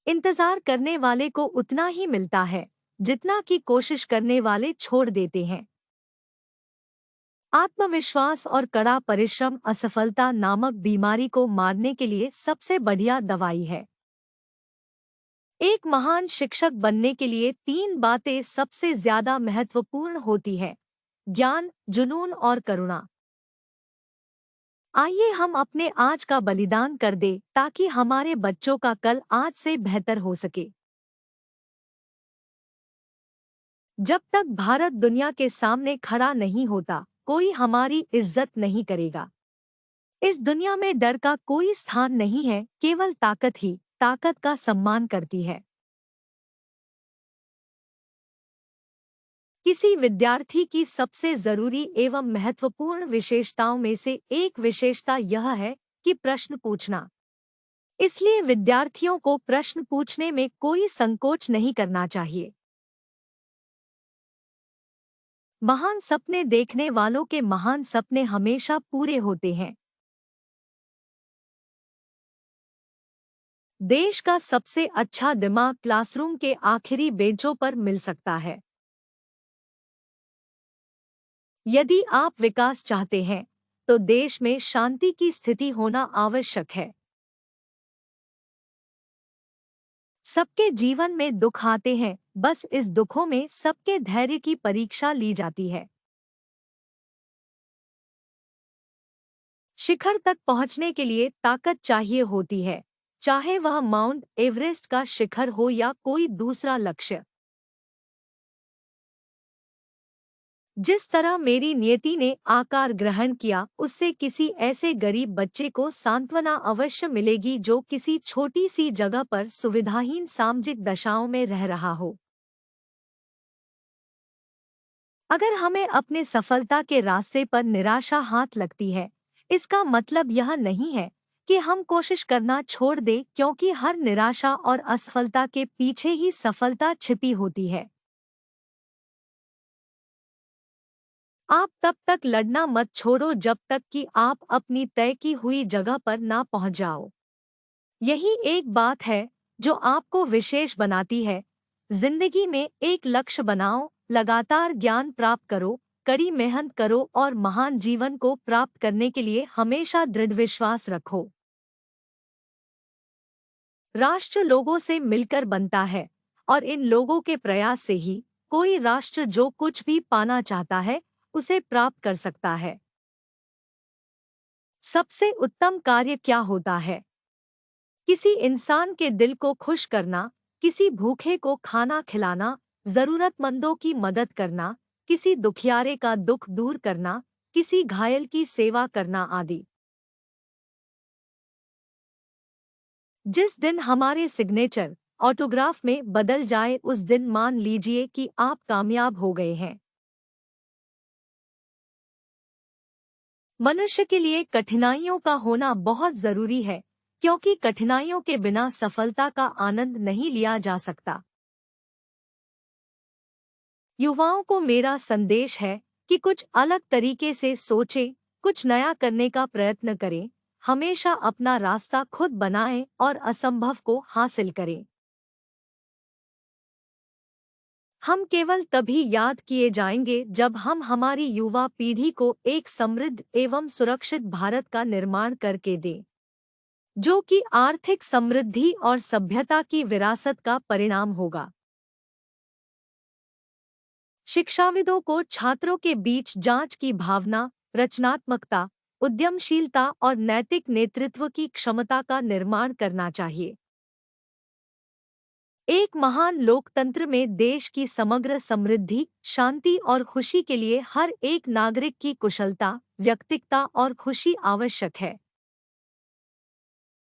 इंतजार करने वाले को उतना ही मिलता है जितना कि कोशिश करने वाले छोड़ देते हैं। आत्मविश्वास और कड़ा परिश्रम असफलता नामक बीमारी को मारने के लिए सबसे बढ़िया दवाई है। एक महान शिक्षक बनने के लिए 3 बातें सबसे ज्यादा महत्वपूर्ण होती हैं: ज्ञान, जुनून और करुणा। आइए हम अपने आज का बलिदान कर दें ताकि हमारे बच्चों का कल आज से बेहतर हो सके। जब तक भारत दुनिया के सामने खड़ा नहीं होता, कोई हमारी इज्जत नहीं करेगा। इस दुनिया में डर का कोई स्थान नहीं है, केवल ताकत ही ताकत का सम्मान करती है। किसी विद्यार्थी की सबसे जरूरी एवं महत्वपूर्ण विशेषताओं में से एक विशेषता यह है कि प्रश्न पूछना। इसलिए विद्यार्थियों को प्रश्न पूछने में कोई संकोच नहीं करना चाहिए। महान सपने देखने वालों के महान सपने हमेशा पूरे होते हैं। देश का सबसे अच्छा दिमाग क्लासरूम के आखिरी बेंचों पर मिल सकता है। यदि आप विकास चाहते हैं, तो देश में शांति की स्थिति होना आवश्यक है। सबके जीवन में दुख आते हैं, बस इस दुखों में सबके धैर्य की परीक्षा ली जाती है। शिखर तक पहुंचने के लिए ताकत चाहिए होती है, चाहे वह माउंट एवरेस्ट का शिखर हो या कोई दूसरा लक्ष्य। जिस तरह मेरी नियति ने आकार ग्रहण किया, उससे किसी ऐसे गरीब बच्चे को सांत्वना अवश्य मिलेगी जो किसी छोटी सी जगह पर सुविधाहीन सामाजिक दशाओं में रह रहा हो। अगर हमें अपने सफलता के रास्ते पर निराशा हाथ लगती है, इसका मतलब यह नहीं है कि हम कोशिश करना छोड़ दें, क्योंकि हर निराशा और असफलता के पीछे ही सफलता छिपी होती है। आप तब तक लड़ना मत छोड़ो जब तक कि आप अपनी तय की हुई जगह पर ना पहुंच जाओ। यही एक बात है जो आपको विशेष बनाती है। जिंदगी में एक लक्ष्य बनाओ, लगातार ज्ञान प्राप्त करो, कड़ी मेहनत करो और महान जीवन को प्राप्त करने के लिए हमेशा दृढ़ विश्वास रखो। राष्ट्र लोगों से मिलकर बनता है और इन लोगों के प्रयास से ही कोई राष्ट्र जो कुछ भी पाना चाहता है उसे प्राप्त कर सकता है। सबसे उत्तम कार्य क्या होता है? किसी इंसान के दिल को खुश करना, किसी भूखे को खाना खिलाना, जरूरतमंदों की मदद करना, किसी दुखियारे का दुख दूर करना, किसी घायल की सेवा करना आदि। जिस दिन हमारे सिग्नेचर ऑटोग्राफ में बदल जाए, उस दिन मान लीजिए कि आप कामयाब हो गए हैं। मनुष्य के लिए कठिनाइयों का होना बहुत जरूरी है, क्योंकि कठिनाइयों के बिना सफलता का आनंद नहीं लिया जा सकता। युवाओं को मेरा संदेश है कि कुछ अलग तरीके से सोचें, कुछ नया करने का प्रयत्न करें, हमेशा अपना रास्ता खुद बनाएं और असंभव को हासिल करें। हम केवल तभी याद किए जाएंगे जब हम हमारी युवा पीढ़ी को एक समृद्ध एवं सुरक्षित भारत का निर्माण करके दें, जो कि आर्थिक समृद्धि और सभ्यता की विरासत का परिणाम होगा। शिक्षाविदों को छात्रों के बीच जांच की भावना, रचनात्मकता, उद्यमशीलता और नैतिक नेतृत्व की क्षमता का निर्माण करना चाहिए। एक महान लोकतंत्र में देश की समग्र समृद्धि, शांति और खुशी के लिए हर एक नागरिक की कुशलता, व्यक्तित्व और खुशी आवश्यक है।